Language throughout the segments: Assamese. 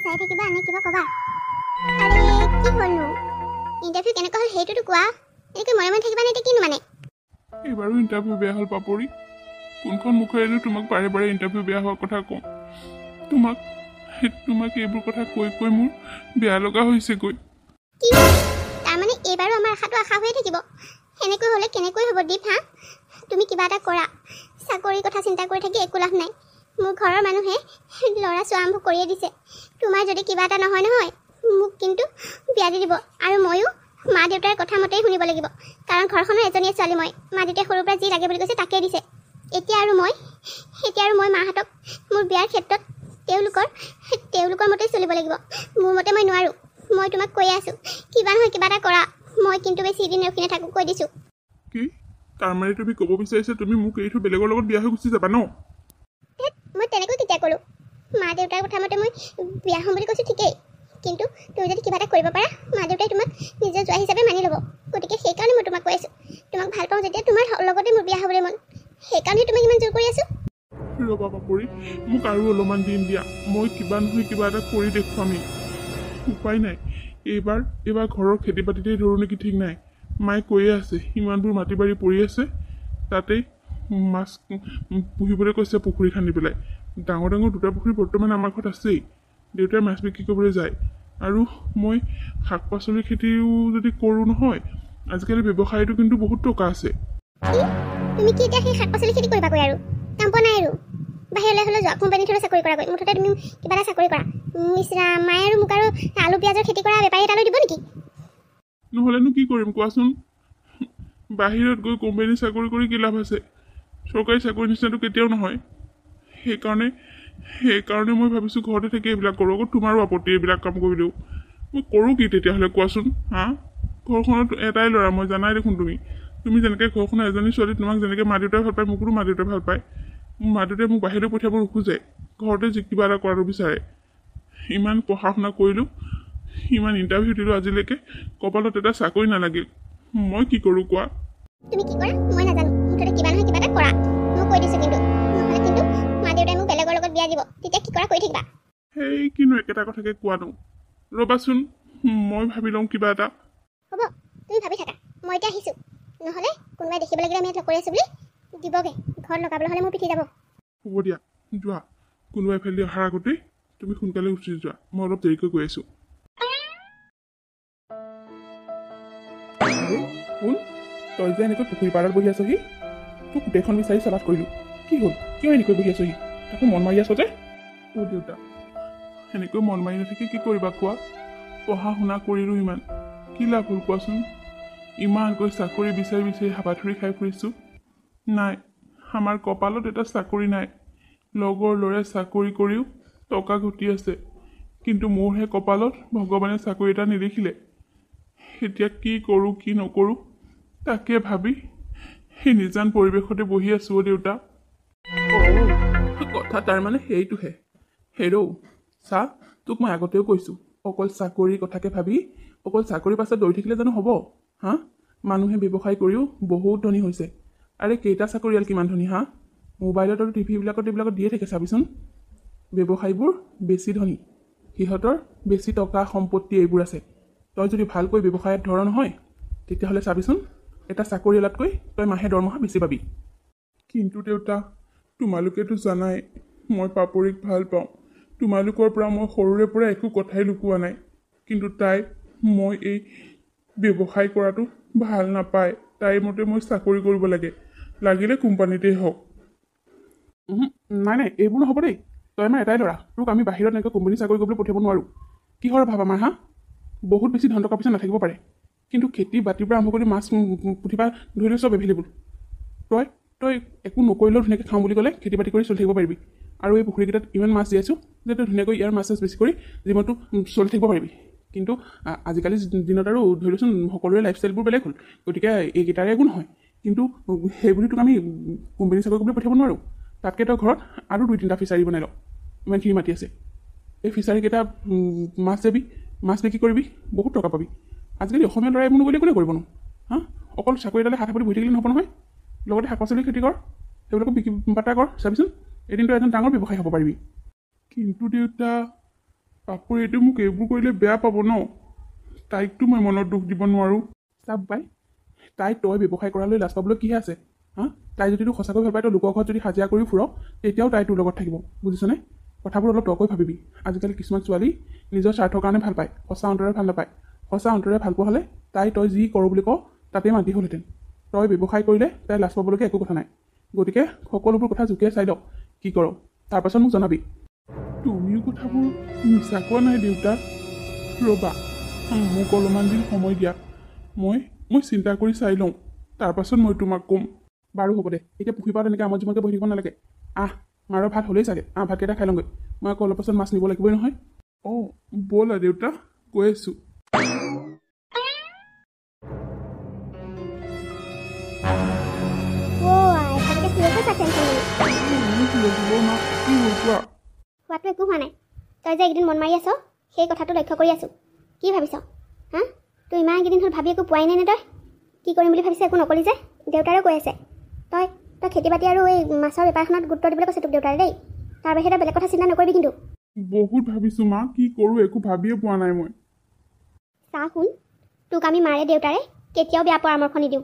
চাই থাকিবা নে কিবা ক'বা? আৰে কি হ'লনো? ইণ্টাৰভিউ কেনেকুৱা হ'ল সেইটোতো কোৱা। এনেকৈ মনে মনে থাকিবা নে এতিয়া কিনো মানে? এইবাৰো ইণ্টাৰভিউ বেয়া হ'ল পাপৰি। কোনখন মুখেৰেনো তোমাক বাৰে বাৰে ইণ্টাৰভিউ বেয়া হোৱাৰ কথা কওঁ? তোমাক এইবোৰ কথা কৈ কৈ মোৰ বেয়া লগা হৈছেগৈ। কি তাৰমানে এইবাৰো আমাৰ আশাটো আশা হৈয়ে থাকিব? সেনেকৈ হ'লে কেনেকৈ হ'ব দীপ? হা, তুমি কিবা এটা কৰা। চাকৰিৰ কথা চিন্তা কৰি থাকি একো লাভ নাই। মোৰ ঘৰৰ মানুহে ল'ৰা চোৱা আৰম্ভ কৰিয়ে দিছে। তোমাৰ যদি কিবা এটা নহয় মোক কিন্তু বিয়া দি দিব। আৰু ময়ো মা দেউতাৰ কথা মতেই শুনিব লাগিব, কাৰণ ঘৰখনৰ এজনীয়ে ছোৱালী মই। মা দেউতাই সৰুৰ পৰা যি লাগে বুলি কৈছে তাকেই দিছে। এতিয়া আৰু মই মাহঁতক মোৰ বিয়াৰ ক্ষেত্ৰত তেওঁলোকৰ মতেই চলিব লাগিব। মোৰ মতে মই নোৱাৰোঁ। মই তোমাক কৈয়ে আছোঁ, কিবা নহয় কিবা এটা কৰা। মই কিন্তু বেছি দিন ৰখি নাথাকোঁ, কৈ দিছোঁ। কি তাৰমানে তুমি ক'ব বিচাৰিছা তুমি মোক এৰি থৈ বেলেগৰ লগত বিয়া হৈ গুচি যাবা ন? মই তেনেকৈ কেতিয়া ক'লোঁ? মা দেউতাৰ কথা মতে মই বিয়া হ'ম বুলি কৈছোঁ ঠিকেই, কিন্তু তুমি যদি কিবা এটা কৰিব পাৰা মা দেউতাই তোমাক নিজৰ জোৱাই হিচাপে মানি ল'ব। গতিকে সেইকাৰণে মই তোমাক কৈ আছোঁ, তোমাক ভাল পাওঁ যেতিয়া তোমাৰ লগতে মোৰ বিয়া হ'বলৈ মন। সেইকাৰণে তোমাক ইমান জোৰ কৰি আছোঁ। ৰ'বা পাপৰি, মোক আৰু অলপমান দিন দিয়া। মই কিবা নহয় কিবা এটা কৰি দেখুৱামেই। উপায় নাই। এইবাৰ ঘৰৰ খেতি বাতিতেই ধৰোঁ নেকি ঠিক নাই। মায়ে কৈয়ে আছে ইমানবোৰ মাটি বাৰী পৰি আছে, তাতেই মাছ পুহিবলৈ কৈছে পুখুৰী খান্দি পেলাই। ডাঙৰ ডাঙৰ দুটা পুখুৰী বৰ্তমান আমাৰ ঘৰত আছেই। দেউতাই মাছ বিক্ৰী কৰিবলৈ যায়। আৰু মই শাক পাচলিৰ খেতিও যদি কৰোঁ নহয়, আজিকালি ব্যৱসায়টো কিন্তু বহুত টকা আছে। তুমি কি এতিয়া সেই শাক পাচলি খেতি কৰিবাগৈ আৰু? কাম পোৱা নাই আৰু? বাহিৰলৈ হ'লেও যোৱা, কোম্পানীত হ'লেও চাকৰি কৰাগৈ। মুঠতে তুমি কিবা এটা চাকৰি কৰা। মিশ্ৰা মায়ে আৰু মোক আৰু আলু পিঁয়াজৰ খেতি কৰা বেপাৰী এটালৈ দিব নেকি? নহ'লেনো কি কৰিম কোৱাচোন? বাহিৰত গৈ কোম্পানী চাকৰি কৰি কি লাভ আছে? চৰকাৰী চাকৰি নিচিনাটো কেতিয়াও নহয়। সেইকাৰণে মই ভাবিছোঁ ঘৰতে থাকি এইবিলাক কৰোঁ। আকৌ তোমাৰো আপত্তি এইবিলাক কাম কৰিলেও। মই কৰোঁ কি তেতিয়াহ'লে কোৱাচোন? হা, ঘৰখনত এটাই ল'ৰা মই, জানাই দেখোন তুমি যেনেকৈ ঘৰখনৰ এজনী ছোৱালী, তোমাক যেনেকৈ মা দেউতাই ভাল পায় মোকো মা দেউতাই ভাল পায়। মোৰ মা দেউতাই মোক বাহিৰলৈ পঠিয়াব নোখোজে, ঘৰতে কিবা এটা কৰাটো বিচাৰে। ইমান পঢ়া শুনা কৰিলোঁ, ইমান ইণ্টাৰভিউ দিলোঁ, আজিলৈকে কপালত এটা চাকৰি নালাগিল। মই কি কৰোঁ কোৱা? তুমি কি কৰা মই নাজানো, মুঠতে কিবা নহয় কিবা এটা কৰা। মই কৈ দিছোঁ কিন্তু, নহ'লে কিন্তু মা দেউতাই মোক বেলেগৰ লগত বিয়া দিব। তেতিয়া কি কৰা কৰি থাকিবা? সেই কিনো একেটা কথাকে কোৱানো। ৰ'বাচোন, মই ভাবি লওঁ কিবা এটা। হ'ব, তুমি ভাবি থাকা। মই এতিয়া আহিছোঁ। নহ'লে কোনোবাই দেখিব লাগিলে আমি ইয়াত লগ কৰি আছোঁ বুলি দিবগৈ। ঘৰত লগাবলৈ হ'লে মোৰ পিঠি যাব। হ'ব দিয়া, যোৱা। কোনোবাই এফালে অহাৰ আগতেই তুমি সোনকালে উঠি যোৱা। মই অলপ দেৰিকৈ গৈ আছোঁ। শুন, তই যে এনেকৈ পুখুৰী পাৰত বহি আছহি, তোক গোটেইখন বিচাৰি চালাদ কৰিলোঁ। কি হ'ল? কিয় এনেকৈ বহি আছহি? তাকো মন মাৰি আছ যে? অ' দেউতা, এনেকৈ মন মাৰি নাথাকি কি কৰিবা কোৱা? পঢ়া শুনা কৰিলোঁ ইমান, কি লাভ হ'ল কোৱাচোন? ইমানকৈ চাকৰি বিচাৰি বিচাৰি হাবাথুৰি খাই ফুৰিছোঁ। নাই, আমাৰ কপালত এটা চাকৰি নাই। লগৰ ল'ৰাই চাকৰি কৰিও টকা ঘটি আছে, কিন্তু মোৰহে কপালত ভগৱানে চাকৰি এটা নিলিখিলে। এতিয়া কি কৰোঁ কি নকৰোঁ তাকে ভাবি সেই নিজান পৰিৱেশতে বহি আছোঁ। অ' দেউতা, কথা তাৰমানে সেইটোহে। হেৰৌ চা, তোক মই আগতেও কৈছোঁ, অকল চাকৰিৰ কথাকে ভাবি অকল চাকৰি পাছত দৌৰি থাকিলে জানো হ'ব? হা, মানুহে ব্যৱসায় কৰিও বহুত ধনী হৈছে। আৰে কেইটা চাকৰিয়াল কিমান ধনী? হা, মোবাইলত আৰু টিভিবিলাকত এইবিলাকত দিয়ে থাকে চাবিচোন। ব্যৱসায়বোৰ বেছি ধনী, সিহঁতৰ বেছি টকা সম্পত্তি এইবোৰ আছে। তই যদি ভালকৈ ব্যৱসায়ত ধৰ নহয়, তেতিয়াহ'লে চাবিচোন এটা চাকৰিয়ালতকৈ তই মাহে দৰমহা বেছি পাবি। কিন্তু দেউতা, তোমালোকেতো জানাই মই পাপৰিক ভাল পাওঁ। তোমালোকৰ পৰা মই সৰুৰে পৰা একো কথাই লুকোৱা নাই। কিন্তু মই এই ব্যৱসায় কৰাটো ভাল নাপায়। তাইৰ মতে মই চাকৰি কৰিব লাগে, লাগিলে কোম্পানীতেই হওক। নাই, এইবোৰ নহ'ব দেই। তই আমাৰ এটাই ল'ৰা, তোক আমি বাহিৰত এনেকৈ কোম্পানী চাকৰি কৰিবলৈ পঠিয়াব নোৱাৰোঁ। কিহৰ ভাব আমাৰ? হা, বহুত বেছি ধন টকা পইচা নাথাকিব পাৰে, কিন্তু খেতি বাতিৰ পৰা আৰম্ভ কৰি মাছ পুঠিবা ধৰিলে চব এভেইলেবল। তই একো নকৰিলেও ধুনীয়াকৈ খাওঁ বুলি ক'লে খেতি বাতি কৰি চলি থাকিব পাৰিবি। আৰু এই পুখুৰীকেইটাত ইমান মাছ দি আছোঁ যে তই ধুনীয়াকৈ ইয়াৰ মাছ বেছি কৰি জীৱনটো চলি থাকিব পাৰিবি। কিন্তু আজিকালি দিনত আৰু ধৰি লচোন সকলোৰে লাইফষ্টাইলবোৰ বেলেগ হ'ল, গতিকে এইকেইটাৰে একো নহয়। কিন্তু সেইবুলি তোক আমি কোম্পানী চাকৰি কৰিবলৈ পঠিয়াব নোৱাৰোঁ। তাতকৈ তই ঘৰত আৰু 2-3টা ফিচাৰী বনাই ল, ইমানখিনি মাটি আছে। এই ফিচাৰীকেইটা মাছ যাবি, মাছ বিক্ৰী কৰিবি, বহুত টকা পাবি। আজিকালি অসমীয়া ল'ৰাই এইবোৰ নকৰিলে কোনে কৰিবনো? হা, অকল চাকৰি এটালে হাত সাপতি বহি থাকিলে নহ'ব নহয়। লগতে শাক পাচলি খেতি কৰ, সেইবিলাকো বিক্ৰী বাৰ্তা কৰ, চাবিচোন এদিনটো এজন ডাঙৰ ব্যৱসায়ী হ'ব পাৰিবি। কিন্তু দেউতা, পাপৰিয়েতো মোক এইবোৰ কৰিলে বেয়া পাব ন। তাইকতো মই মনত দুখ দিব নোৱাৰোঁ। চাব পাই, তাই তই ব্যৱসায় কৰালৈ লাজ পাবলৈ কিহে আছে? হা, তাই যদি তোক সঁচাকৈ ভাল পায়, তই লোকৰ ঘৰত যদি হাজিৰা কৰি ফুৰ, তেতিয়াও তাই তোৰ লগত থাকিব, বুজিছনে? কথাবোৰ অলপ তৰ্কৈ ভাবিবি। আজিকালি কিছুমান ছোৱালী নিজৰ স্বাৰ্থৰ কাৰণে ভাল পায়, সঁচা অন্তৰে ভাল নাপায়। সঁচা অন্তৰে ভাল পোৱা হ'লে তই যি কৰোঁ বুলি কওঁ তাতেই মান্তি হ'লহেঁতেন। তই ব্যৱসায় কৰিলে তাই লাজ পাবলগীয়া একো কথা নাই। গতিকে সকলোবোৰ কথা জোকিয়াই চাই লওক, কি কৰ, তাৰপাছত মোক জনাবি। তুমিও কথাবোৰ মিছা কোৱা নাই দেউতা। ৰ'বা, মোক অলপমান দিন সময় দিয়া। মই চিন্তা কৰি চাই লওঁ, তাৰপাছত মই তোমাক ক'ম। বাৰু হ'ব দে, এতিয়া পুখুৰী তেনেকৈ আমাৰ জীৱনকৈ বহি থাকিব নালাগে। মাৰৰ ভাত হ'লেই চাগে, ভাতকেইটা খাই লওঁগৈ। মই আকৌ অলপ পাছত মাছ নিব লাগিবই নহয়। অঁ ব'লা দেউতা, গৈ আছোঁ। হোৱাটো একো হোৱা নাই। তই যে এইকেইদিন মন মাৰি আছ, সেই কথাটো লক্ষ্য কৰি আছোঁ। কি ভাবিছ? হা, তই ইমান কেইদিন হ'ল ভাবি একো পোৱাই নাই নে? তই কি কৰিম বুলি ভাবিছ একো নকলি যে? দেউতাৰেও কৈ আছে তই খেতি বাতি আৰু এই মাছৰ বেপাৰখনত গুৰুত্ব দিবলৈ কৈছে তোক দেউতাৰে দেই। তাৰ বাহিৰে বেলেগ কথা চিন্তা নকৰিবি কিন্তু। বহুত ভাবিছোঁ মা, কি কৰোঁ একো ভাবিয়ে পোৱা নাই মই। চা শুন, তোক আমি মাৰে দেউতাৰে কেতিয়াও বেয়া পৰামৰ্শ নিদিওঁ।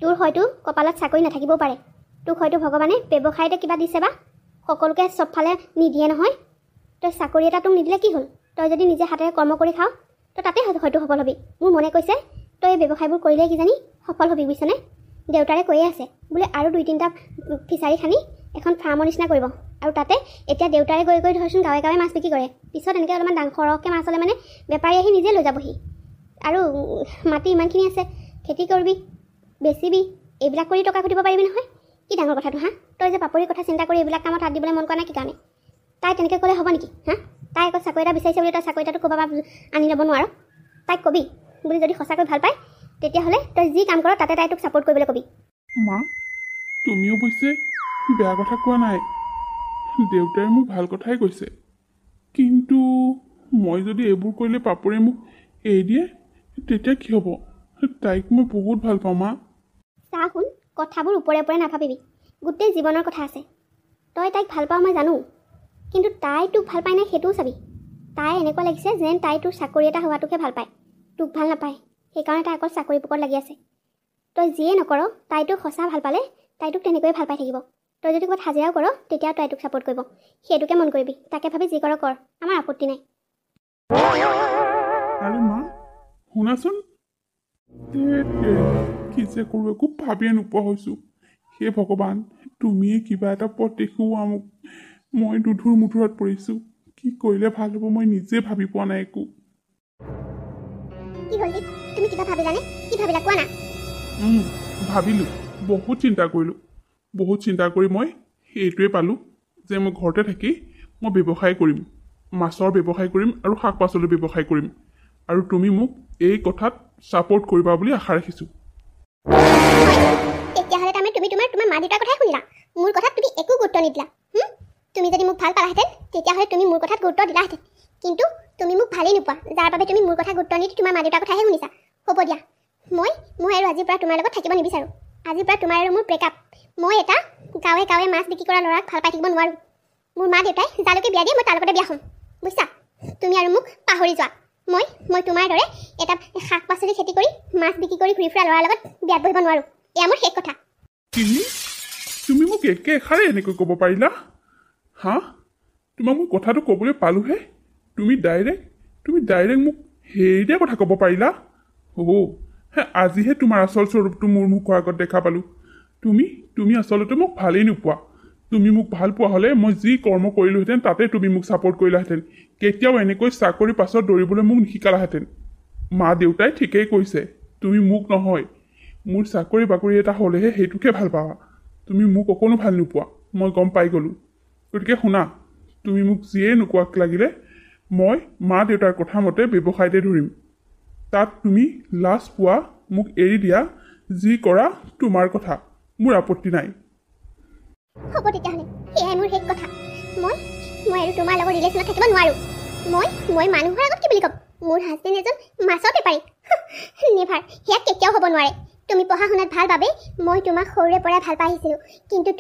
তোৰ হয়তো কপালত চাকৰি নাথাকিবও পাৰে, তোক হয়তো ভগৱানে ব্যৱসায়তে কিবা দিছে বা সকলোকে চবফালে নিদিয়ে নহয়। তই চাকৰি এটা তোক নিদিলে কি হ'ল? তই যদি নিজে হাতেৰে কৰ্ম কৰি খাৱ, তই তাতে হয়তো সফল হ'বি। মোৰ মনে কৈছে তই এই ব্যৱসায়বোৰ কৰিলে কিজানি সফল হ'বি, বুজিছনে? দেউতাৰে কৈয়ে আছে বোলে আৰু 2-3টা ফিচাৰী খানি এখন ফাৰ্মৰ নিচিনা কৰিব। আৰু তাতে এতিয়া দেউতাৰে গৈ ধৰচোন গাঁৱে গাঁৱে মাছ বিক্ৰী কৰে। পিছত এনেকৈ অলপমান সৰহকৈ মাছ হ'লে মানে বেপাৰী আহি নিজে লৈ যাবহি। আৰু মাটি ইমানখিনি আছে, খেতি কৰিবি, বেচিবি, এইবিলাক কৰি টকা ঘটিব পাৰিবি নহয়। কি ডাঙৰ কথাটো হা? তই যে পাপৰিৰ কথা চিন্তা কৰি এইবিলাক কামত হাত দিবলৈ মন কৰা নাই কি কাৰণে? তাই তেনেকৈ ক'লে হ'ব নেকি? হা, তাই আকৌ চাকৰি এটা বিচাৰিছে বুলি তই চাকৰি এটাটো ক'ৰবাৰ পৰা আনি ল'ব নোৱাৰ। তাইক ক'বি বুলি যদি সঁচাকৈ ভাল পায়, তেতিয়াহ'লে তই যি কাম কৰ তাতে তাই তোক ছাপোৰ্ট কৰিবলৈ ক'বি। মা, তুমি অৱশ্যে বেয়া কথা কোৱা নাই। দেউতাই মোক ভাল কথাই কৈছে, কিন্তু মই যদি এইবোৰ কৰিলে পাপৰে মোক এৰি দিয়ে, তেতিয়া কি হ'ব? তাইক মই বহুত ভাল পাওঁ মা। চা শুন, কথাবোৰ ওপৰে ওপৰে নাভাবিবি, গোটেই জীৱনৰ কথা আছে। তই তাইক ভাল পাওঁ মই জানো, কিন্তু তাই তোক ভাল পায় নাই সেইটোও চাবি। তাই এনেকুৱা লাগিছে যেন তাই তোৰ চাকৰি এটা হোৱাটোকে ভাল পায়, তোক ভাল নাপায়। সেইকাৰণে তাই অকল চাকৰি পোকৰত লাগি আছে। তই যিয়ে নকৰ, তাই তোক সঁচা ভাল পালে তাই তোক তেনেকৈয়ে ভাল পাই থাকিব। তই যদি ক'ৰবাত হাজিৰাও কৰ, তেতিয়াও তাই তোক ছাপোৰ্ট কৰিব। সেইটোকে মন কৰিবি। তাকে ভাবি যি কৰ কৰ, আমাৰ আপত্তি নাই। আৰে মা শুনাচোন, কি যে কৰোঁ একো ভাবিয়ে নোপোৱা হৈছোঁ। হে ভগৱান, তুমিয়ে কিবা এটা পথ দেখুওৱা মোক। মই দুধুৰ মুধুৰত পৰিছোঁ। কি কৰিলে ভাল হ'ব মই নিজে ভাবি পোৱা নাই একো। কি হ'ল তুমি কিবা ভাবিলানে? কি ভাবিলা কোৱা না? ভাবিলোঁ, বহুত চিন্তা কৰিলোঁ। বহুত চিন্তা কৰি মই এইটোৱে পালোঁ যে মই ঘৰতে থাকি মই ব্যৱসায় কৰিম, মাছৰ ব্যৱসায় কৰিম আৰু শাক পাচলিৰ ব্যৱসায় কৰিম। আৰু তুমি মোক এই কথাত ছাপোৰ্ট কৰিবা বুলি আশা ৰাখিছোঁ। তেতিয়াহ'লে তাৰমানে তুমি তোমাৰ মা দেউতাৰ কথাই শুনিলা, মোৰ কথাত তুমি একো গুৰুত্ব নিদিলা। তুমি যদি মোক ভাল পালাহেঁতেন, তেতিয়াহ'লে তুমি মোৰ কথাত গুৰুত্ব দিলাহেঁতেন। কিন্তু তুমি মোক ভালেই নোপোৱা, যাৰ বাবে তুমি মোৰ কথা গুৰুত্ব নিদি তোমাৰ মা দেউতাৰ কথাহে শুনিছা। হ'ব দিয়া, মই আৰু আজিৰ পৰা তোমাৰ লগত থাকিব নিবিচাৰোঁ। আজিৰ পৰা তোমাৰ আৰু মোৰ ব্ৰেকআপ। মই এটা গাঁৱে গাঁৱে মাছ বিক্ৰী কৰা ল'ৰাক ভাল পাই থাকিব নোৱাৰোঁ। মোৰ মা দেউতাই যালৈকে বিয়া দিয়ে মই তাৰ লগতে বিয়া হ'ম, বুজিছা? তুমি আৰু মোক পাহৰি যোৱা। মই তোমাৰ দৰে এটা শাক পাচলি খেতি কৰি মাছ বিক্ৰী কৰি ঘূৰি ফুৰা ল'ৰাৰ লগত বিয়াত বহিব নোৱাৰোঁ। এয়া মোৰ শেষ কথা। তুমি মোক একেষাৰে এনেকৈ ক'ব পাৰিলা? হা, তোমাক মই কথাটো ক'বলৈ পালোঁহে, তুমি ডাইৰেক্ট মোক হেৰি দিয়া কথা ক'ব পাৰিলা? আজিহে তোমাৰ আচল স্বৰূপটো মোৰ মুখৰ আগত দেখা পালোঁ। তুমি আচলতে মোক ভালেই নোপোৱা। তুমি মোক ভাল পোৱা হ'লে মই যি কৰ্ম কৰিলোহেঁতেন তাতে তুমি মোক ছাপোৰ্ট কৰিলাহেঁতেন। কেতিয়াও এনেকৈ চাকৰি পাছত দৌৰিবলৈ মোক নিশিকালাহেঁতেন। মা দেউতাই ঠিকেই কৈছে, তুমি মোক নহয়, মোৰ চাকৰি বাকৰি এটা হ'লেহে সেইটোকে ভাল পাবা। তুমি মোক অকণো ভাল নোপোৱা, মই গম পাই গ'লোঁ। গতিকে শুনা, তুমি মোক যিয়ে নোকোৱাক লাগিলে মই মা দেউতাৰ কথা মতে ব্যৱসায়তে ধৰিম। তাত তুমি লাজ পোৱা, মোক এৰি দিয়া, যি কৰা তোমাৰ কথা, মোৰ আপত্তি নাই। হ'ব তেতিয়াহ'লে, সেয়াই মোৰ শেষ কথা। মই আৰু তোমাৰ লগত ৰিলেশ্যনত থাকিব নোৱাৰোঁ। মই মানুহৰ আগত কি বুলি ক'ম? মোৰ হাজবেণ্ড এজন মাছৰ বেপাৰী। নেভাৰ, সেয়া কেতিয়াও হ'ব নোৱাৰে। তুমি পঢ়া শুনাত ভাল বাবে মই তোমাক সৰুৰে পৰাই ভাল পাই আহিছিলোঁ। কিন্তু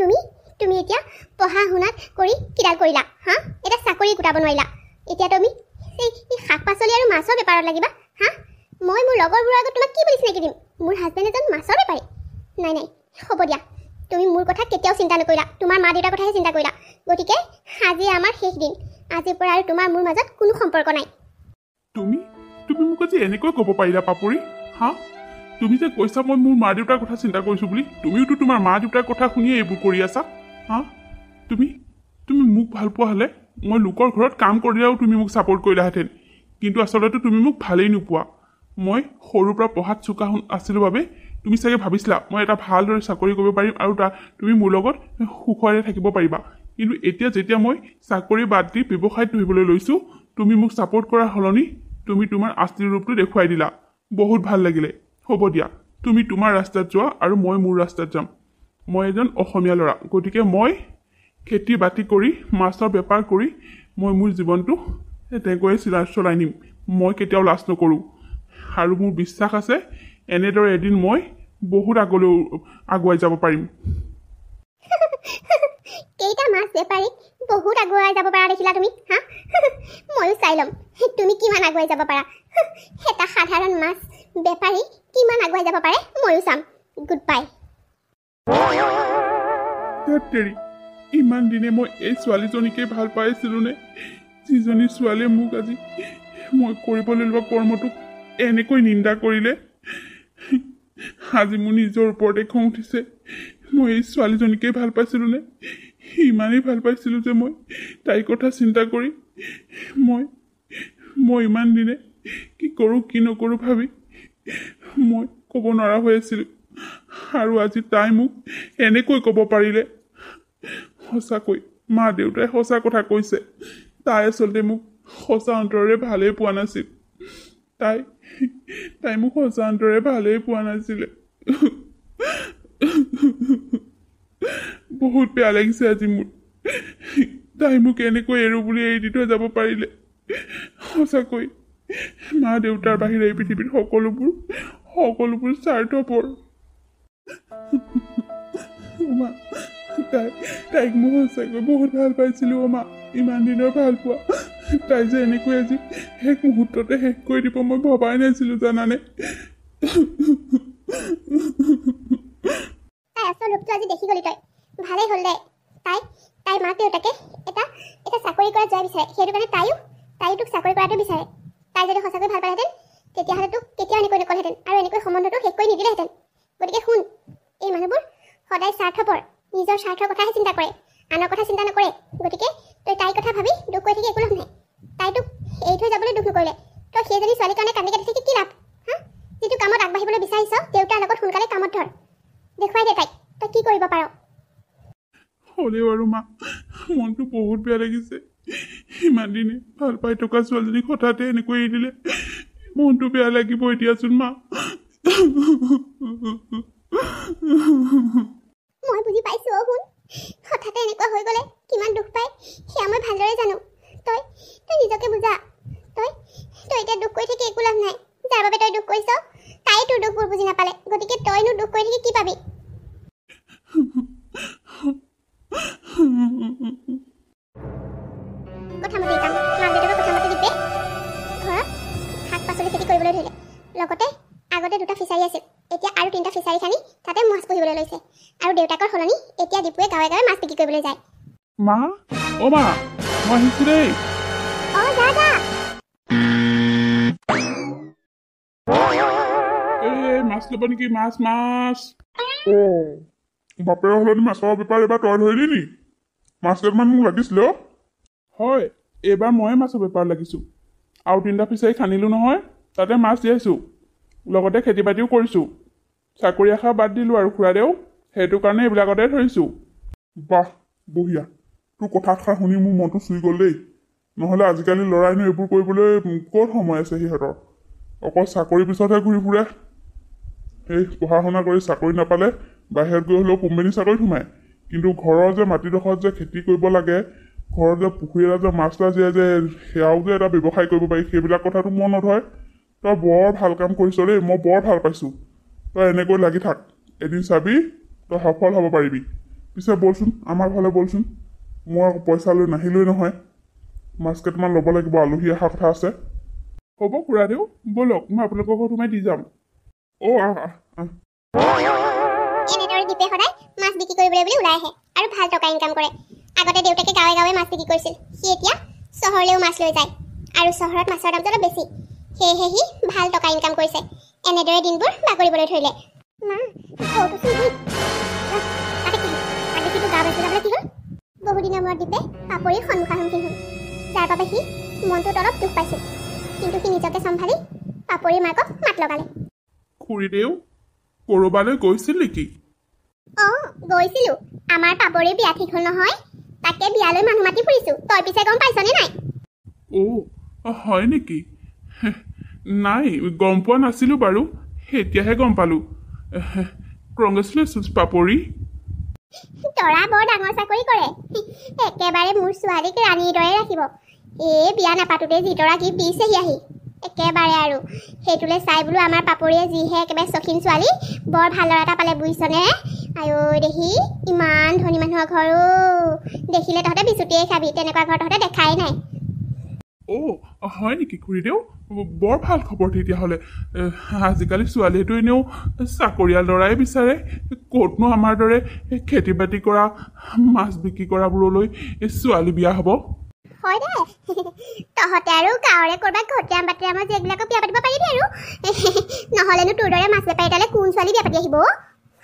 তুমি এতিয়া পঢ়া শুনাত কৰি কিডাল কৰিলা? হা, এটা চাকৰি গোটাব নোৱাৰিলা। এতিয়া তুমি এই শাক পাচলি আৰু মাছৰ বেপাৰত লাগিবা হা মই মোৰ লগৰবোৰৰ আগত তোমাক কি বুলি চিনাকি দিম মোৰ হাজবেণ্ড এজন মাছৰ বেপাৰী নাই নাই হ'ব দিয়া তুমি মোৰ কথা কেতিয়াও চিন্তা নকৰিলা তোমাৰ মা দেউতাৰ কথাহে চিন্তা কৰিলা গতিকে আজি আমাৰ শেষ দিন আজিৰ পৰা আৰু তোমাৰ মোৰ মাজত কোনো সম্পৰ্ক নাই তুমি তুমি মোক আজি এনেকৈ ক'ব পাৰিলা পাপৰি হা তুমি যে কৈছা মই মোৰ মা দেউতাৰ কথা চিন্তা কৰিছোঁ বুলি তুমিওতো তোমাৰ মা দেউতাৰ কথা শুনিয়ে এইবোৰ কৰি আছা হা তুমি তুমি মোক ভাল পোৱা হ'লে মই লোকৰ ঘৰত কাম কৰিলেও তুমি মোক ছাপোৰ্ট কৰিলাহেঁতেন কিন্তু আচলতে তুমি মোক ভালেই নোপোৱা মই সৰুৰ পৰা পঢ়াত চোকা আছিলোঁ বাবে তুমি চাগে ভাবিছিলা মই এটা ভালদৰে চাকৰি কৰিব পাৰিম আৰু তুমি মোৰ লগত সুখৰে থাকিব পাৰিবা কিন্তু এতিয়া যেতিয়া মই চাকৰি বাদ দি ব্যৱসায়ত ধৰিবলৈ লৈছোঁ তুমি মোক ছাপোৰ্ট কৰাৰ সলনি তুমি তোমাৰ আস্তিৰ ৰূপটো দেখুৱাই দিলা বহুত ভাল লাগিলে হ'ব দিয়া তুমি তোমাৰ ৰাস্তাত যোৱা আৰু মই মোৰ ৰাস্তাত যাম মই এজন অসমীয়া ল'ৰা গতিকে মই খেতি বাতি কৰি মাছৰ বেপাৰ কৰি মই মোৰ জীৱনটো তেনেকৈয়ে চলাই নিম মই কেতিয়াও লাজ নকৰোঁ আৰু মোৰ বিশ্বাস আছে এনেদৰে এদিন মই বহুত আগলৈ আগুৱাই যাব পাৰিম কেইটা মাছ বেপাৰী বহুত আগুৱাই যাব পাৰা দেখিলা তুমি হা ময়ো চাই ল'ম তুমি কিমান আগুৱাই যাব পাৰা এটা সাধাৰণ মাছ বেপাৰী কিমান আগুৱাই যাব পাৰে ময়ো চাম গুড বাই তেৰি ইমান দিনে মই এই ছোৱালীজনীকে ভাল পাইছিলোঁ নে যিজনী ছোৱালীয়ে মোক আজি মই কৰিবলৈ লোৱা কৰ্মটোক এনেকৈ নিন্দা কৰিলে আজি মোৰ নিজৰ ওপৰতে খং উঠিছে মই এই ছোৱালীজনীকে ভাল পাইছিলোঁ নে ইমানেই ভাল পাইছিলোঁ যে মই তাইৰ কথা চিন্তা কৰি মই ইমান দিনে কি কৰোঁ কি নকৰোঁ ভাবি মই ক'ব নোৱাৰা হৈ আছিলোঁ আৰু আজি তাই মোক এনেকৈ ক'ব পাৰিলে সঁচাকৈ মা দেউতাই সঁচা কথা কৈছে তাই আচলতে মোক সঁচা অন্তৰেৰে ভালেই পোৱা নাছিল তাই মোক সঁচা অন্তৰে ভালেই পোৱা নাছিলে বহুত বেয়া লাগিছে আজি মোৰ তাই মোক এনেকৈ এৰো বুলি এৰি দি থৈ যাব পাৰিলে সঁচাকৈ মা দেউতাৰ বাহিৰে এই পৃথিৱীত সকলোবোৰ স্বাৰ্থপৰ মা তাইক মই সঁচাকৈ বহুত ভাল পাইছিলোঁ মা ইমান দিনৰ ভাল পোৱা তাই যে এনেকৈ আজি শেষ মুহূৰ্ততে শেষ কৰি দিব মই ভবাই নাছিলোঁ জানানে তাই আচল ৰূপটো আজি দেখি গলি তই ভালেই হ'ল দে তাই মাক দেউতাকে এটা চাকৰি কৰা যোৱা বিচাৰে সেইটো কাৰণে তাইও তোক চাকৰি কৰাটো বিচাৰে তাই যদি সঁচাকৈ ভাল পালেহেঁতেন তেতিয়াহ'লে তোক কেতিয়াও এনেকৈ নক'লেহেঁতেন আৰু এনেকৈ সম্বন্ধটো শেষ কৰি নিদিলেহেঁতেন গতিকে শুন এই মানুহবোৰ সদায় স্বাৰ্থপৰ নিজৰ স্বাৰ্থৰ কথাহে চিন্তা কৰে আনৰ কথা চিন্তা নকৰে গতিকে তই তাইৰ কথা ভাবি দুখ কৰি থাকি একো লাভ নাই তাই তোক এৰি থৈ যাবলৈ দুখ নকৰিলে তই সেইজনী ছোৱালীৰ কাৰণে কান্দি কাটি থাকি কি লাভ হা যিটো কামত আগবাঢ়িবলৈ বিচাৰিছ দেউতাৰ লগত সোনকালে কামত ধৰ দেখুৱাই দে তাইক তই কি কৰিব পাৰ হ'লেও আৰু মা মনটো বহুত বেয়া লাগিছে ইমান দিনে ভাল পাই থকা ছোৱালীজনীক হঠাতে এনেকৈ এৰি দিলে মনটো বেয়া লাগিব এতিয়াচোন মা মই বুজি পাইছোঁ শুন হঠাতে এনেকুৱা হৈ গ'লে কিমান দুখ পায় সেয়া মই ভালদৰে জানো তই নিজকে বুজা তই এতিয়া দুখ কৰি থাকি একো লাভ নাই যাৰ বাবে তই দুখ কৰিছ তাই তোৰ দুখবোৰ বুজি নাপালে গতিকে তইনো দুখ কৰি থাকি কি পাবি কথা মতে কাম মাক দেউতাকৰ কথা মতে দিপে ঘৰত শাক পাচলি খেতি কৰিবলৈ ধৰিলে লগতে আগতে 2টা ফিচাৰী আছিল এতিয়া আৰু 3টা ফিচাৰী খানি তাতে মাছ পুহিবলৈ লৈছে আৰু দেউতাকৰ সলনি এতিয়া দীপুৱে গাঁৱে গাঁৱে মাছ বিক্ৰী কৰিবলৈ যায় মা অ মা মই আহিছোঁ দেই যা এই মাছ ল'ব নেকি মাছ বাপেৰ সলনি মাছৰ বেপাৰ এইবাৰ তই ধৰিলি নি মাছ কেইটামান মোক লাগিছিলে হয় এইবাৰ ময়ে মাছৰ বেপাৰ লাগিছোঁ আৰু 3টা ফিচাৰী খান্দিলোঁ নহয় তাতে মাছ দিয়াইছোঁ লগতে খেতি বাতিও কৰিছোঁ চাকৰি আশা বাদ দিলোঁ আৰু খুৰাদেউ সেইটো কাৰণে এইবিলাকতে ধৰিছোঁ বাহ বঢ়িয়া তোৰ কথাষাৰ শুনি মোৰ মনটো চুই গ'ল দেই নহ'লে আজিকালি ল'ৰাইনো এইবোৰ কৰিবলৈ ক'ত সময় আছে সিহঁতৰ অকল চাকৰি পিছতহে ঘূৰি ফুৰে এই পঢ়া শুনা কৰি চাকৰি নাপালে বাহিৰত গৈ হ'লেও কোম্পানী চাকৰিত সোমায় কিন্তু ঘৰৰ যে মাটিডোখৰত যে খেতি কৰিব লাগে ঘৰত যে পুখুৰী এটা যে মাছ এটা জীয়াই যে সেয়াও যে এটা ব্যৱসায় কৰিব পাৰি সেইবিলাক কথাটো মনত হয় তই বৰ ভাল কাম কৰিছ দেই মই বৰ ভাল পাইছোঁ তই এনেকৈ লাগি থাক এদিন চাবি তই সফল হ'ব পাৰিবি পিছে বলচোন আমাৰ ঘৰলৈ বলচোন মই পইচা লৈ নাহিলোৱেই নহয় মাছ কেইটামান ল'ব লাগিব, আলহী অহা কথা আছে। হ'ব খুৰাদেউ, ব'লক মই আপোনালোকৰ ঘৰত সোমাই দি যাম। আহ আহ আহ এনেদৰে দীপে সদায় মাছ বিক্ৰী কৰিবলৈ বুলি ওলাই আহে আৰু ভাল টকা ইনকাম কৰে। আগতে দেউতাকে গাঁৱে গাঁৱে মাছ বিক্ৰী কৰিছিল, সি এতিয়া চহৰলৈও মাছ লৈ যায় আৰু চহৰত মাছৰ দামটো অলপ বেছি, সেয়েহে সি ভাল টকা ইনকাম কৰিছে। এনেদৰে দিনবোৰ বাগৰিবলৈ ধৰিলে। মা, বহু দিনৰ মূৰত দীপে পাপৰিৰ সন্মুখাসন্মুখীন হ'ল, যাৰ বাবে সি মনটোত অলপ দুখ পাইছিল। কিন্তু সি নিজকে চম্ভালি পাপৰিৰ মাকক মাত লগালে। খুৰীদেউ, ক'ৰবালৈ গৈছিল নেকি? গৈছিলো। আমাৰ পাপৰিৰ বিয়া ঠিক হ'ল নহয়, তাকে বিয়ালৈ মানুহ মাতি ফুৰিছো। তই পিছে গম পাইছনে নাই? হয় নেকি? নাই, গম পোৱা নাছিলোঁ বাৰু, এতিয়াহে গম পালোঁ। কংগ্ৰেচুলেশ্যনছ পাপৰি। তৰা বৰ ডাঙৰ চাকৰি কৰে, একেবাৰে মোৰ ছোৱালীক ৰাণীৰ দৰে ৰাখিব। এই বিয়া নাপাতোতে যিতৰা গিফ্ট দিছেহি আহি, একেবাৰে আৰু সেইটোলৈ চাই বোলো আমাৰ পাপৰিয়ে যিহে একেবাৰে চখিন ছোৱালী, বৰ ভাল ল'ৰা এটা পালে বুজিছনে? আইঐ দেখি, ইমান ধনী মানুহৰ ঘৰো দেখিলে তহঁতে বিচুটিয়ে খাবি, তেনেকুৱা ঘৰ তহঁতে দেখাই নাই। হয় নেকি খুৰীদেউ? বৰ ভাল খবৰ তেতিয়াহ'লে। আজিকালি ছোৱালীয়েতো এনেও চাকৰিয়াল ল'ৰাই বিচাৰে, ক'তনো আমাৰ দৰে খেতি বাতি কৰা, মাছ বিক্ৰী কৰাবোৰলৈ ছোৱালী বিয়া হ'ব। হয় দে, তহঁতে আৰু গাঁৱৰে ক'ৰবাত ঘটীয়াম বাতিৰামৰ যিবিলাকক বিয়া পাতিব পাৰিবি আৰু, নহ'লেনো তোৰ দৰে মাছ বেপাৰী এটালৈ কোন ছোৱালী বিয়া পাতি আহিব?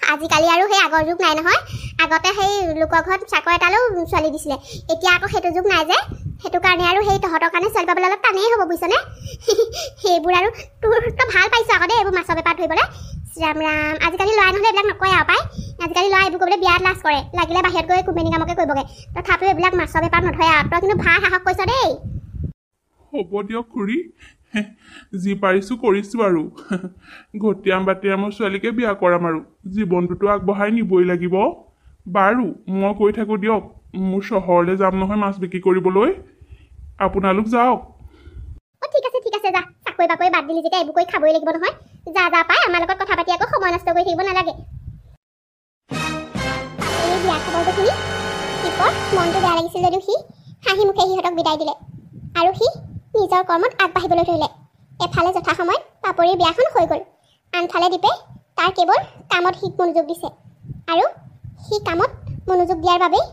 আজিকালি আৰু সেই আগৰ যুগ নাই নহয়। আগতে সেই লোকৰ ঘৰত চাকৰ এটালৈও ছোৱালী দিছিলে, এতিয়া আকৌ সেইটো যুগ নাই যে, সেইটো কাৰণে আৰু সেই তহঁতৰ কাৰণে ছোৱালী পাবলৈ অলপ টানেই হ'ব বুজিছনে? সেইবোৰ আৰু তই ভাল পাইছ আকৌ দেই এইবোৰ মাছৰ বেপাৰ ধৰিবলৈ। ৰাম ৰাম, আজিকালি ল'ৰাই নহ'লে এইবিলাক নকৰে আৰু পায়। আজিকালি ল'ৰা এইবোৰ কৰিবলৈ বিয়াত লাজ কৰে, লাগিলে বাহিৰত গৈ কোম্পানী কামকে কৰিবগৈ, তথাপিও এইবিলাক মাছৰ বেপাৰ নধৰে আৰু। তই কিন্তু ভাল সাহস কৰিছ দেই। হ'ব দিয়ক খুৰী, যি পাৰিছোঁ কৰিছোঁ আৰু। ঘটীয়াম বাতিৰামৰ ছোৱালীকে বিয়া কৰাম আৰু, জীৱনটোতো আগবঢ়াই নিবই লাগিব। বাৰু মই কৈ থাকোঁ দিয়ক, মোৰ চহৰলৈ যাম নহয় মাছ বিক্ৰী কৰিবলৈ, আপোনালোক যাওক। ঠিক আছে যা, চাকৰি বাকৰি বাদ দিলি যেতিয়া এইবোৰ কৰি খাবই লাগিব নহয়। যা পাই, আমাৰ লগত কথা পাতি আকৌ সময় নষ্ট কৰি থাকিব নালাগে। এই বিয়া খবৰটো শুনি দীপৰ মনটো বেয়া লাগিছিল যদিও সি হাঁহি মুখে সিহঁতক বিদায় দিলে আৰু সি নিজৰ কৰ্মত আগবাঢ়িবলৈ ধৰিলে। এফালে যথাসময়ত পাপৰিৰ বিয়াখন হৈ গ'ল, আনফালে দীপে তাৰ কেৱল কামত সি মনোযোগ দিছে আৰু সি কামত মনোযোগ দিয়াৰ বাবেই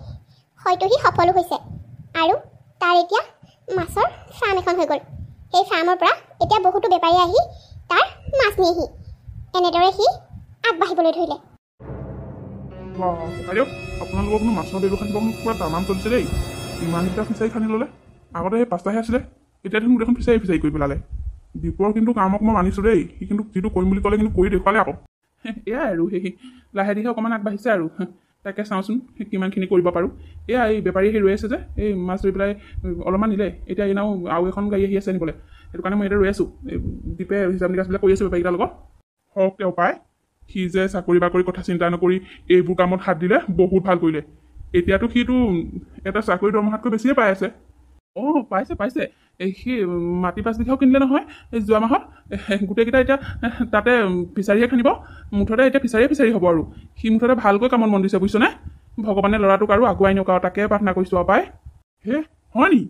হয়তো সি সফলো হৈছে আৰু তাৰ এতিয়া মাছৰ ফাৰ্ম এখন হৈ গ'ল। সেই ফাৰ্মৰ পৰা এতিয়া বহুতো বেপাৰী আহি তাৰ মাছ নিয়েহি। এনেদৰে সি আগবাঢ়িবলৈ ধৰিলে। আপোনালোকৰ কোনো মাছৰ ব্যৱসায় পুৰা টানাম চলিছে দেই। ইমানকেইটা ফিচাৰী খান্দি ল'লে, আগতে সেই 5টাহে আছিলে, এতিয়া দেখোন গোটেইখন ফিচাৰী কৰি পেলালে। দীপৰ কিন্তু কামক মই মানিছোঁ দেই, সি কিন্তু যিটো কৰিম বুলি ক'লে কিন্তু কৰি দেখুৱালে আকৌ। এয়াই আৰু সেই লাহে ধীৰে অকণমান আগবাঢ়িছে আৰু, তাকে চাওঁচোন কিমানখিনি কৰিব পাৰোঁ। এয়া এই বেপাৰী সেই ৰৈ আছে যে, এই মাছ ধৰি পেলাই অলপমান নিলে, এতিয়া এনেও আৰু এখন গাড়ী আহি আছে নিবলৈ, সেইটো কাৰণে মই এতিয়া ৰৈ আছোঁ। দীপে হিচাপ নিকাচবিলাক কৰি আছোঁ বেপাৰীকেইটাৰ লগত। হওক তেওঁ পায়, সি যে চাকৰি বাকৰি কথা চিন্তা নকৰি এইবোৰ কামত হাত দিলে বহুত ভাল কৰিলে। এতিয়াতো সিটো এটা চাকৰি দৰমহাতকৈ বেছিয়ে পাই আছে। পাইছে। সি মাটি 5 বিঘাও কিনিলে নহয় এই যোৱা মাহত। গোটেইকেইটা এতিয়া তাতে ফিচাৰীহে খান্দিব, মুঠতে এতিয়া ফিচাৰী হ'ব আৰু। সি মুঠতে ভালকৈ কামত মন দিছে বুজিছনে? ভগৱানে ল'ৰাটোক আৰু আগুৱাই নিয়ক আৰু, তাকে প্ৰাৰ্থনা কৰিছোঁ আৰু পাই। হয় নি?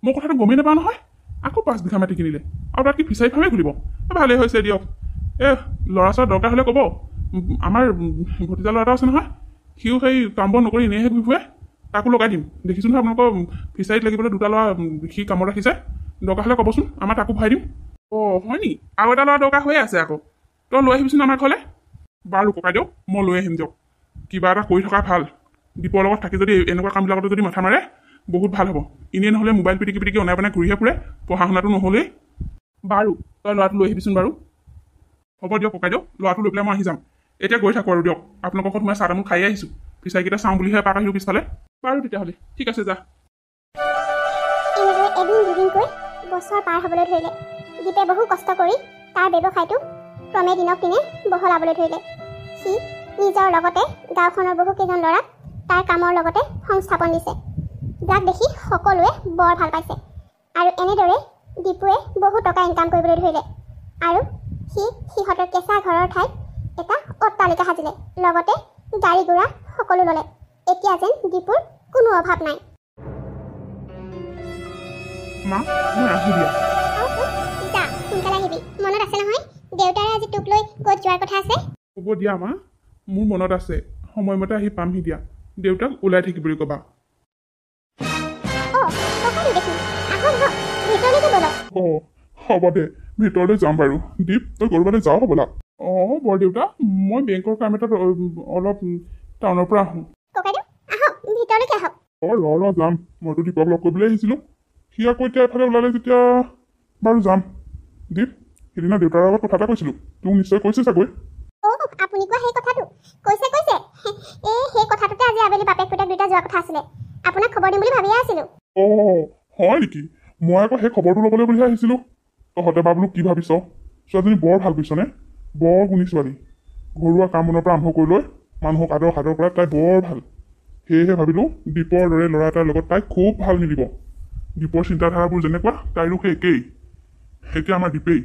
মই কথাটো গমেই নাপাওঁ নহয়। আকৌ 5 বিঘা মাটি কিনিলে আৰু তাত কি ফিচাৰী ফাৰ্মেই খুলিব? ভালেই হৈছে দিয়ক। ল'ৰা ছোৱালী দৰকাৰ হ'লে ক'ব, আমাৰ ভতিজা ল'ৰা এটা আছে নহয়, সিও সেই কাম বন নকৰি এনেইহে ঘূৰি ফুৰে, তাকো লগাই দিম। দেখিছোঁ নহয় আপোনালোকৰ ফিচাৰীত লাগিবলৈ 2টা ল'ৰা সি কামত ৰাখিছে, দৰকাৰ হ'লে ক'বচোন, আমাৰ তাকো ভৰাই দিম। হয় নি? আৰু এটা ল'ৰা দৰকাৰ হৈয়ে আছে আকৌ, তই লৈ আহিবিচোন আমাৰ ঘৰলৈ। বাৰু ককাইদেউ, মই লৈ আহিম দিয়ক। কিবা এটা কৰি থকা ভাল, দীপৰ লগত থাকি যদি এনেকুৱা কামবিলাকতো যদি মাথা মাৰে বহুত ভাল হ'ব। এনেই নহ'লে মোবাইল পিটিকি অনাই বনাই ঘূৰিহে ফুৰে, পঢ়া শুনাটো নহ'লেই। বাৰু তই ল'ৰাটো লৈ আহিবিচোন বাৰু। হ'ব দিয়ক ককাইদেউ, ল'ৰাটো লৈ পেলাই মই আহি যাম। এতিয়া গৈ থাকোঁ আৰু দিয়ক, আপোনালোকৰ ঘৰত মই চাহ তামোল খাই আহিছোঁ, ফিচাৰীকেইটা চাওঁ বুলিহে এপাক আহিলোঁ পিছফালে। বাৰু তেতিয়াহ'লে ঠিক আছে, যা। এনেদৰে এদিন দুদিনকৈ বছৰ পাৰ হ'বলৈ ধৰিলে। দীপে বহু কষ্ট কৰি তাৰ ব্যৱসায়টো ক্ৰমে দিনক দিনে বহলাবলৈ ধৰিলে। সি নিজৰ লগতে গাঁওখনৰ বহুকেইজন ল'ৰাক তাৰ কামৰ লগতে সংস্থাপন দিছে, যাক দেখি সকলোৱে বৰ ভাল পাইছে। আৰু এনেদৰে দীপুৱে বহু টকা ইনকাম কৰিবলৈ ধৰিলে আৰু সি সিহঁতৰ কেঁচা ঘৰৰ ঠাইত এটা অট্টালিকা সাজিলে, লগতে গাড়ী ঘোঁৰা সকলো ল'লে। এতিয়া যেন দীপুৰ কোনো অভাৱ নাই। মা মই আহোঁ দিয়া যা সোনকালে আহিবি মনত আছে নহয় দেউতাৰে আজি তোক লৈ ক'ত যোৱাৰ কথা আছে হ'ব দিয়া মা মোৰ মনত আছে সময়মতে আহি পামহি দিয়া দেউতাক ওলাই থাকি বুলি ক'বা ককাইও দেখোন আহক আহক ভিতৰলৈকে বলক হ'ব দে ভিতৰলৈ যাম বাৰু দীপ তই ক'ৰবালৈ যাওঁ হ'বলা অঁ বৰদেউতা মই বেংকৰ কাম এটাত অলপ টাউনৰ পৰা আহোঁ ককাইদেউ আহক ভিতৰলৈকে আহক ৰ যাম মইতো দীপক লগ কৰিবলৈ আহিছিলোঁ সি আকৌ এতিয়া এফালে ওলালে যেতিয়া বাৰু যাম দীপ সেইদিনা দেউতাৰ লগত কথা এটা কৈছিলোঁ তোক নিশ্চয় কৈছে চাগৈ আপুনি কোৱা সেই কথাটো কৈছে সেই কথাটোতে আজি আবেলি বাপেক পুতেক দুটা যোৱা কথা আছিলে আপোনাক খবৰ দিম বুলি ভাবিয়ে আছিলোঁ হয় নেকি মই আকৌ সেই খবৰটো ল'বলৈ বুলিহে আহিছিলোঁ তহঁতে বা বোলো কি ভাবিছ ছোৱালীজনী বৰ ভাল বুজিছনে বৰ গুণী ছোৱালী ঘৰুৱা কাম বনৰ পৰা আৰম্ভ কৰি লৈ মানুহক আদৰ সাদৰ কৰা তাই বৰ ভাল সেয়েহে ভাবিলোঁ দীপৰ দৰে ল'ৰা এটাৰ লগত তাই খুব ভাল মিলিব দীপৰ চিন্তাধাৰাবোৰ যেনেকুৱা তাইৰো সেই একেই এতিয়া আমাৰ দীপেই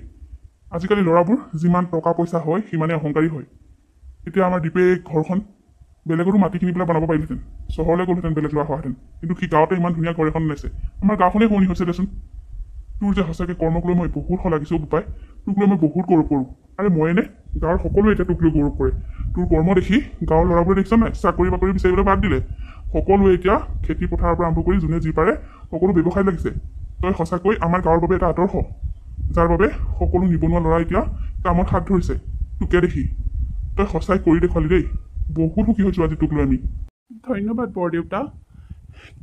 আজিকালি ল'ৰাবোৰ যিমান টকা পইচা হয় সিমানে অহংকাৰী হয় এতিয়া আমাৰ দীপে ঘৰখন বেলেগৰো মাটি কিনি পেলাই বনাব পাৰিলেহেঁতেন চহৰলৈ গ'লহেঁতেন বেলেগ লোৱা হোৱাহেঁতেন কিন্তু সি গাঁৱতে ইমান ধুনীয়া ঘৰ এখন লৈছে আমাৰ গাঁওখনেই শুৱনি হৈছে দেচোন তোৰ যে সঁচাকৈ কৰ্মক লৈ মই বহুত শলাগিছোঁ বোপাই তোক লৈ মই বহুত গৌৰৱ কৰোঁ আৰে মইনে গাঁৱৰ সকলোৱে এতিয়া তোক লৈ গৌৰৱ কৰে তোৰ কৰ্ম দেখি গাঁৱৰ ল'ৰাবোৰে দেখিছ নাই চাকৰি বাকৰি বিচাৰিবলৈ বাদ দিলে সকলোৱে এতিয়া খেতি পথাৰৰ পৰা আৰম্ভ কৰি যোনে যি পাৰে সকলো ব্যৱসায় লাগিছে তই সঁচাকৈ আমাৰ গাঁৱৰ বাবে এটা আদৰ্শ যাৰ বাবে সকলো নিবনুৱা ল'ৰা এতিয়া কামত হাত ধৰিছে তোকে দেখি তই সঁচাই কৰি দেখুৱালি দেই বহুত সুখী হৈছোঁ আজি তোক লৈ আমি ধন্যবাদ বৰদেউতা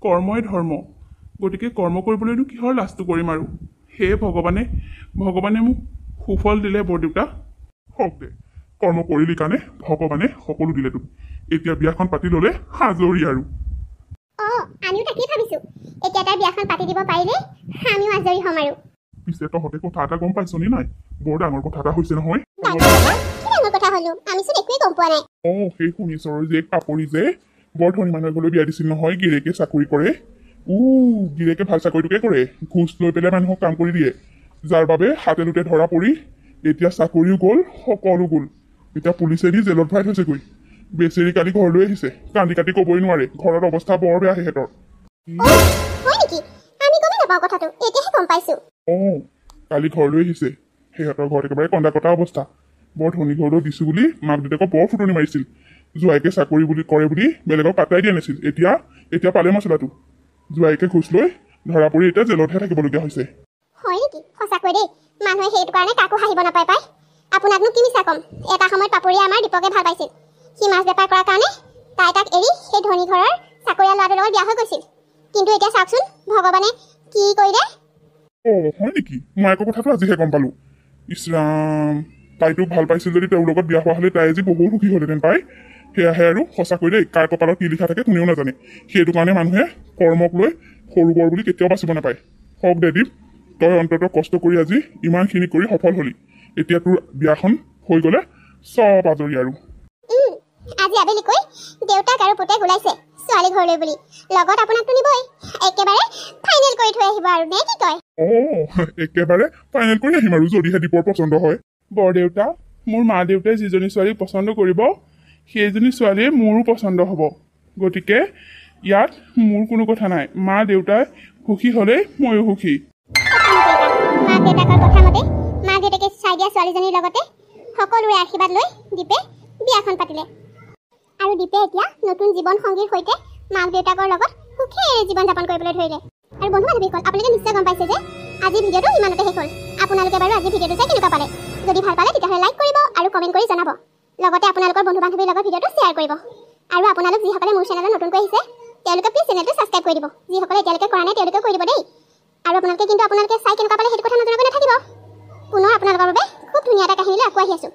কৰ্মই ধৰ্ম গতিকে কৰ্ম কৰিবলৈনো কিহৰ লাজটো কৰিম আৰু সেয়ে ভগৱানে মোক সুফল দিলে বৰদেউতা হওক দে কৰ্ম কৰিলি কাৰণে ভগৱানে সকলো দিলে তোক এতিয়া বিয়াখন পাতি ল'লে আজৰি আৰু আমিও তাকেই ভাবিছোঁ এতিয়া তাৰ বিয়াখন পাতি দিব পাৰিলে আমিও আজৰি হ'ম আৰু পিছে তহঁতে কথা এটা গম পাইছনি নাই বৰ ডাঙৰ কথা এটা হৈছে নহয় কি ডাঙৰ কথা হ'লো আমিচোন একোৱেই গম পোৱা নাই সেই শুনিছৰ যে পাপৰি যে বৰ ধনী মানুহ এঘৰলৈ বিয়া দিছিল নহয় গিৰেকে চাকৰি কৰে গিৰেকে ভাল চাকৰিটোকে কৰে ঘোচ লৈ পেলাই মানুহক কাম কৰি দিয়ে যাৰ বাবে হাতে লোটে ধৰা পৰি এতিয়া চাকৰিও গ'ল সকলো গ'ল এতিয়া পুলিচে দি জেলত ভৰাই থৈছেগৈ বেচেৰি কালি ঘৰলৈ আহিছে কান্দি কাটি ক'বই নোৱাৰে ঘৰৰ অৱস্থা বৰ বেয়া সিহঁতৰ হয় নেকি আমি গমেই নাপাওঁ কথাটো এতিয়াহে গম পাইছোঁ কালি ঘৰলৈ আহিছে সিহঁতৰ ঘৰত একেবাৰে কন্দা কটা অৱস্থা বৰ ধনী ঘৰলৈ দিছোঁ বুলি মাক দেউতাকক বৰ ফুটনি মাৰিছিল জোৱাইকে চাকৰি বুলি কৰে বুলি বেলেগক পাত্তাই দিয়া নাছিল এতিয়া পালে মছলাটো জোৱাইকে ঘোচ লৈ ধৰা পৰি এতিয়া জেলতহে থাকিবলগীয়া হৈছে হয় নেকি সঁচাকৈ দেই মানুহে সেইটো কাৰণে কাকো হাঁহিব নাপায় পাই আপোনাকনো কি মিছা ক'ম এটা সময়ত পাপৰিয়ে আমাৰ দীপকে ভাল পাইছিল সি মাছ বেপাৰ কৰাৰ কাৰণে তাই তাক এৰি সেই ধনী ঘৰৰ চাকৰিয়াল ল'ৰাটোৰ লগত বিয়া হৈ গৈছিল কিন্তু এতিয়া চাওকচোন ভগৱানে কি কৰিলে হয় নেকি মই আকৌ কথাটো আজিহে গম পালোঁ ইছৰাম তাইতো ভাল পাইছিল যদি তেওঁৰ লগত বিয়া হোৱা হ'লে তাই আজি বহুত সুখী হ'লহেঁতেন পাই সেয়াহে আৰু সঁচাকৈ দেই কাৰ কপালত কি লিখা থাকে কোনেও নাজানে সেইটো কাৰণে মানুহে কৰ্মক লৈ সৰু বৰ বুলি কেতিয়াও বাচিব নাপায় হওক দে দীপ তই অন্ততঃ কষ্ট কৰি আজি ইমানখিনি কৰি সফল হ'লি এতিয়া তোৰ বিয়াখন হৈ গ'লে চব আজৰি আৰু আজি আবেলিকৈ দেউতাক আৰু পুতেক ওলাইছে ছোৱালী ঘৰলৈ বুলি লগত আপোনাকতো নিবই একেবাৰে ফাইনেল কৰি থৈ আহিব আৰু নে কি কয় একেবাৰে ফাইনেল কৰি আহিম আৰু যদিহে দীপৰ পচন্দ হয় বৰদেউতা মোৰ মা দেউতাই যিজনী ছোৱালীক পচন্দ কৰিব সেইজনী ছোৱালীয়ে মোৰো পচন্দ হ'ব গতিকে ইয়াত মোৰ কোনো কথা নাই মা দেউতাই সুখী হ'লেই ময়ো সুখী মাক দেউতাকৰ কথা মতে মাক দেউতাকে চাই দিয়া ছোৱালীজনীৰ লগতে সকলোৰে আশীৰ্বাদ লৈ দীপে বিয়াখন পাতিলে আৰু দীপে এতিয়া নতুন জীৱন সংগীৰ সৈতে মাক দেউতাকৰ লগত সুখেৰে জীৱন যাপন কৰিবলৈ ধৰিলে আৰু বন্ধু বান্ধৱীসকল আপোনালোকে নিশ্চয় গম পাইছে যে আজি ভিডিঅ'টো ইমানতে শেষ হ'ল আপোনালোকে বাৰু আজি ভিডিঅ'টো চাই কেনেকুৱা পালে যদি ভাল পালে তেতিয়াহ'লে লাইক কৰিব আৰু কমেণ্ট কৰি জনাব লগতে আপোনালোকৰ বন্ধু বান্ধৱীৰ লগত ভিডিঅ'টো শ্বেয়াৰ কৰিব আৰু আপোনালোক যিসকলে মোৰ চেনেলত নতুনকৈ আহিছে তেওঁলোকে প্লিজ চেনেলটো ছাবস্ক্ৰাইব কৰি দিব যিসকলে এতিয়ালৈকে কৰা নাই তেওঁলোকে কৰি দিব দেই আৰু আপোনালোকে চাই কেনেকুৱা পালে সেইটো কথা নজনাকৈ নাথাকিব পুনৰ আপোনালোকৰ বাবে খুব ধুনীয়া এটা কাহিনীলৈ আকৌ আহি আছোঁ